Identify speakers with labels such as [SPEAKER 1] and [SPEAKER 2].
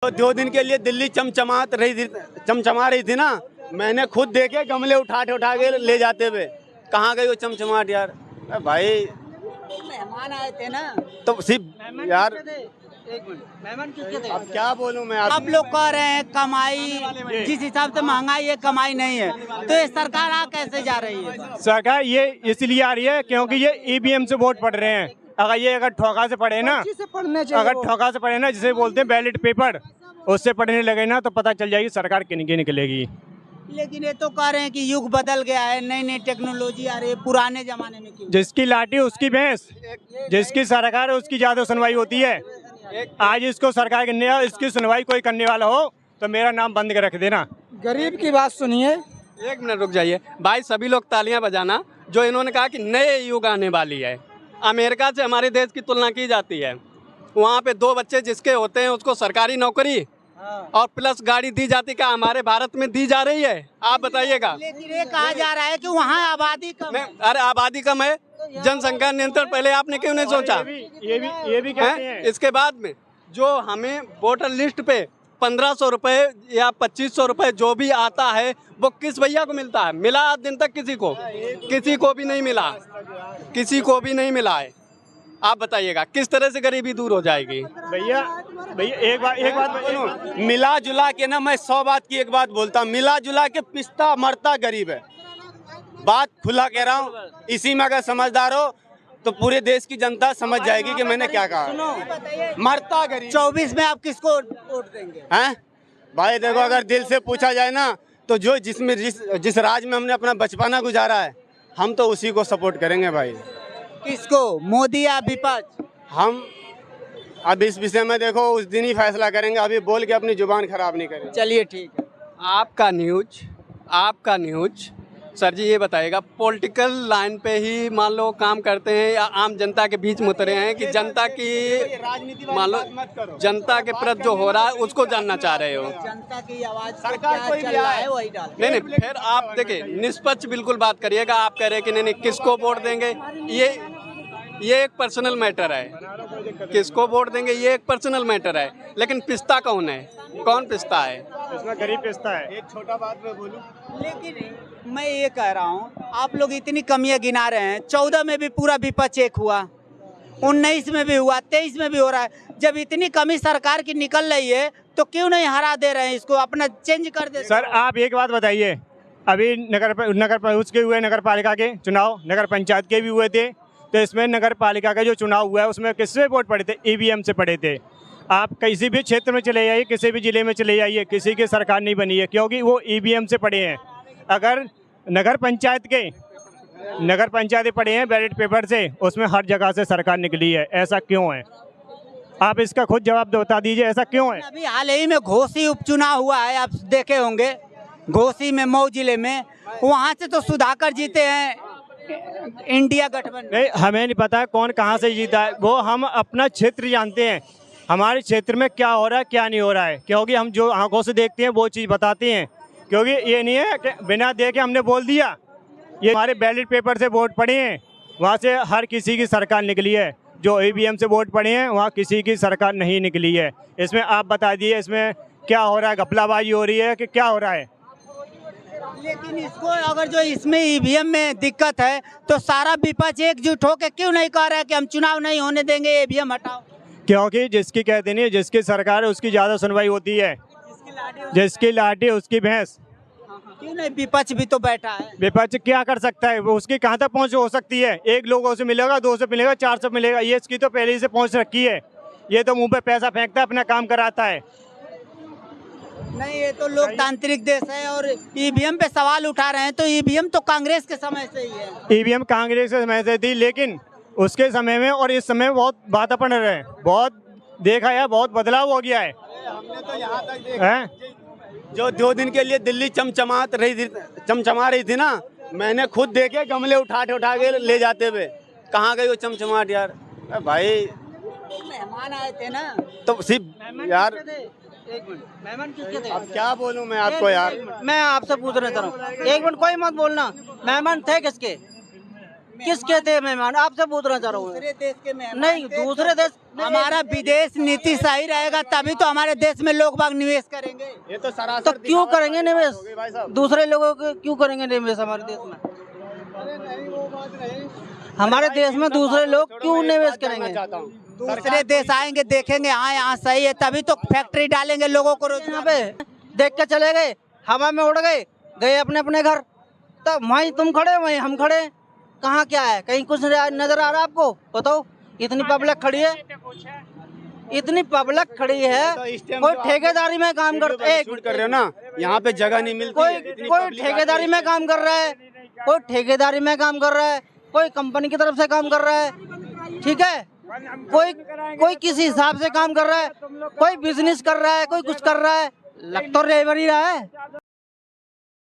[SPEAKER 1] तो 2 दिन के लिए दिल्ली चमचमा रही थी ना। मैंने खुद देखे गमले उठा के ले जाते हुए। कहाँ गई वो चमचमाहट यार? भाई
[SPEAKER 2] मेहमान आए थे ना,
[SPEAKER 1] तो सिर्फ यार
[SPEAKER 2] एक मिनट, मेहमान किसके थे?
[SPEAKER 1] अब क्या बोलूं मैं
[SPEAKER 2] आप लोग कह रहे हैं कमाई जिस हिसाब से महंगाई है, कमाई नहीं है, तो ये सरकार आ कैसे जा रही है?
[SPEAKER 3] सरकार ये इसलिए आ रही है क्योंकि ये ईवीएम से वोट पड़ रहे हैं। अगर ठोका से पड़े ना, अगर ठोका से पड़े ना, जिसे बोलते हैं बैलेट पेपर, उससे पढ़ने लगे ना तो पता चल जाएगी सरकार किनकी निकलेगी।
[SPEAKER 2] लेकिन ये तो कह रहे हैं कि युग बदल गया है, नई नई टेक्नोलॉजी आ रही है, पुराने जमाने में क्यों?
[SPEAKER 3] जिसकी लाठी उसकी भैंस, जिसकी सरकार है उसकी ज्यादा सुनवाई होती है। आज इसको सरकार करने, इसकी सुनवाई कोई करने वाला हो तो मेरा नाम बंद कर रख देना।
[SPEAKER 4] गरीब की बात सुनिए।
[SPEAKER 5] 1 मिनट रुक जाइए भाई, सभी लोग तालियां बजाना। जो इन्होंने कहा कि नए युग आने वाली है, अमेरिका से हमारे देश की तुलना की जाती है। वहाँ पे 2 बच्चे जिसके होते हैं उसको सरकारी नौकरी और प्लस गाड़ी दी जाती, क्या हमारे भारत में दी जा रही है? आप बताइएगा।
[SPEAKER 2] लेकिन ये कहा जा रहा है कि वहाँ आबादी कम है।
[SPEAKER 5] अरे आबादी कम है, जनसंख्या नियंत्रण पहले आपने क्यों नहीं सोचा?
[SPEAKER 3] ये भी कहते हैं।
[SPEAKER 5] इसके बाद में जो हमें वोटर लिस्ट पे 1500 रुपए या 2500 रुपए जो भी आता है वो किस भैया को मिलता है? मिला आज दिन तक किसी को भी नहीं मिला, किसी को भी नहीं मिला है। आप बताइएगा किस तरह से गरीबी दूर हो जाएगी?
[SPEAKER 3] भैया एक बात
[SPEAKER 1] सुनो, मिला जुला के ना, मैं 100 बात की एक बात बोलता हूँ। मिला जुला के पिसता मरता गरीब है, बात खुला कह रहा हूँ। इसी में अगर समझदार हो तो पूरे देश की जनता समझ जाएगी कि मैंने क्या कहा। मरता गरीब।
[SPEAKER 2] 24 में आप किसको वोट देंगे?
[SPEAKER 1] हैं भाई देखो, अगर दिल से पूछा जाए ना तो जो जिस राज में हमने अपना बचपना गुजारा है, हम तो उसी को सपोर्ट करेंगे भाई।
[SPEAKER 2] किसको, मोदी या विपक्ष?
[SPEAKER 1] हम अब इस विषय में देखो उस दिन ही फैसला करेंगे, अभी बोल के अपनी जुबान खराब नहीं करेंगे।
[SPEAKER 2] चलिए ठीक है।
[SPEAKER 5] आपका न्यूज सर जी ये बताइएगा, पॉलिटिकल लाइन पे ही मान लो काम करते हैं या आम जनता के बीच में उतरे हैं कि जनता की मान लो जनता के प्रति जो हो रहा है उसको जानना चाह रहे हो?
[SPEAKER 2] जनता की आवाज
[SPEAKER 1] सरकार
[SPEAKER 2] क्या
[SPEAKER 1] कोई
[SPEAKER 2] चल
[SPEAKER 1] भी
[SPEAKER 2] रहा
[SPEAKER 1] आए।
[SPEAKER 2] है वही डाल।
[SPEAKER 5] नहीं, फिर आप देखिए निष्पक्ष बिल्कुल बात करिएगा। आप कह रहे हैं कि नहीं किसको वोट देंगे, ये एक पर्सनल मैटर है। किसको वोट देंगे ये एक पर्सनल मैटर है, लेकिन पिस्ता कौन है? कौन पिस्ता है?
[SPEAKER 3] इसमें गरीब पिस्ता है।
[SPEAKER 1] एक छोटा बात मैं बोलूं,
[SPEAKER 2] लेकिन मैं ये कह रहा हूँ, आप लोग इतनी कमियां गिना रहे हैं। 14 में भी पूरा विपक्ष एक हुआ, 19 में भी हुआ, 23 में भी हो रहा है। जब इतनी कमी सरकार की निकल रही है तो क्यों नहीं हरा दे रहे हैं इसको, अपना चेंज कर दे?
[SPEAKER 3] सर आप एक बात बताइए, अभी उसके हुए नगर पालिका के चुनाव, नगर पंचायत के भी हुए थे, तो इसमें नगर पालिका का जो चुनाव हुआ है उसमें किससे वोट पड़े थे? ईवीएम से पड़े थे। आप किसी भी क्षेत्र में चले जाइए, किसी भी जिले में चले जाइए, किसी की सरकार नहीं बनी है क्योंकि वो ईवीएम से पड़े हैं। अगर नगर पंचायत पड़े हैं बैलेट पेपर से, उसमें हर जगह से सरकार निकली है। ऐसा क्यों है? आप इसका खुद जवाब बता दीजिए, ऐसा क्यों है?
[SPEAKER 2] अभी हाल ही में घोसी उपचुनाव हुआ है, आप देखे होंगे, घोसी में मऊ जिले में, वहाँ से तो सुधाकर जीते हैं इंडिया गठबंधन।
[SPEAKER 3] नहीं, हमें नहीं पता कौन कहाँ से जीता है, वो हम अपना क्षेत्र जानते हैं। हमारे क्षेत्र में क्या हो रहा है क्या नहीं हो रहा है, क्योंकि हम जो आंखों से देखते हैं वो चीज़ बताते हैं। क्योंकि ये नहीं है कि बिना देखे हमने बोल दिया। ये हमारे बैलेट पेपर से वोट पड़े हैं, वहाँ से हर किसी की सरकार निकली है। जो ईवीएम से वोट पड़े हैं वहाँ किसी की सरकार नहीं निकली है। इसमें आप बता दिए इसमें क्या हो रहा है? घपलाबाजी हो रही है कि क्या हो रहा है?
[SPEAKER 2] लेकिन इसको अगर जो इसमें ईवीएम में दिक्कत है तो सारा विपक्ष एकजुट होकर क्यों नहीं कह रहा है कि हम चुनाव नहीं होने देंगे, ईवीएम हटाओ?
[SPEAKER 3] क्योंकि जिसकी कहते नहीं, जिसकी सरकार है उसकी ज़्यादा सुनवाई होती है। जिसकी लाठी उसकी भैंस।
[SPEAKER 2] क्यों नहीं, विपक्ष भी तो बैठा है।
[SPEAKER 3] विपक्ष क्या कर सकता है? वो उसकी कहाँ तक पहुँच हो सकती है? 1 लोगों से मिलेगा, 2 से मिलेगा, 4 से मिलेगा, ये इसकी तो पहले ही से पहुँच रखी है। ये तो मुंह पे पैसा फेंकता है, अपना काम कराता है।
[SPEAKER 2] नहीं, ये तो लोकतांत्रिक देश है और ईवीएम पे सवाल उठा रहे हैं, तो ईवीएम तो कांग्रेस के समय से ही है।
[SPEAKER 3] ईवीएम कांग्रेस के समय से थी, लेकिन उसके समय में और इस समय बहुत बात अपन रहे हैं, बहुत देखा है, बहुत बदलाव हो गया है।
[SPEAKER 1] हमने तो यहाँ तक देखा जो 2 दिन के लिए दिल्ली चमचमा रही थी ना। मैंने खुद देखे गमले उठा के ले जाते हुए। कहाँ गई वो चमचमाहट यार? भाई
[SPEAKER 2] मेहमान आए थे ना,
[SPEAKER 1] तो सिर्फ यार
[SPEAKER 2] एक मिनट, मेहमान किसके थे?
[SPEAKER 1] अब क्या बोलूं मैं आपको यार?
[SPEAKER 2] मैं आपसे पूछ रहा था, 1 मिनट कोई मत बोलना। मेहमान थे किसके?
[SPEAKER 6] किसके थे मेहमान? आपसे पूछना चाह रहा हूँ।
[SPEAKER 2] दूसरे देश के मेहमान
[SPEAKER 6] नहीं,
[SPEAKER 2] थे,
[SPEAKER 6] दूसरे देश
[SPEAKER 2] हमारा विदेश नीति सही रहेगा तभी तो हमारे देश में लोग बाग निवेश करेंगे।
[SPEAKER 1] ये तो
[SPEAKER 6] तो
[SPEAKER 1] सरासर
[SPEAKER 6] क्यों करेंगे निवेश?
[SPEAKER 1] भाई साहब।
[SPEAKER 6] दूसरे लोगों को क्यों करेंगे निवेश हमारे देश में? हमारे देश में दूसरे लोग क्यों निवेश करेंगे?
[SPEAKER 2] दूसरे देश आएंगे देखेंगे हाँ यहाँ सही है तभी तो फैक्ट्री डालेंगे लोगों को
[SPEAKER 6] यहाँ
[SPEAKER 2] रोजगार।
[SPEAKER 6] पे देख के चले गए, हवा में उड़ गए, गए अपने अपने घर। तब वहीं तुम खड़े, वहीं हम खड़े। कहाँ क्या है? कहीं कुछ नजर आ रहा है आपको? बताओ। इतनी पब्लिक खड़ी है, इतनी पब्लिक खड़ी है। कोई ठेकेदारी में काम करता है,
[SPEAKER 1] शूट कर रहे हो ना, यहाँ पे जगह नहीं मिलती।
[SPEAKER 6] कोई ठेकेदारी में काम कर रहा है, कोई ठेकेदारी में काम कर रहा है, कोई कंपनी की तरफ से काम कर रहा है, ठीक है। कोई किसी हिसाब से काम कर रहा है, कोई बिजनेस कर रहा है, कोई कुछ कर रहा है। लग तो रह ही रहा है।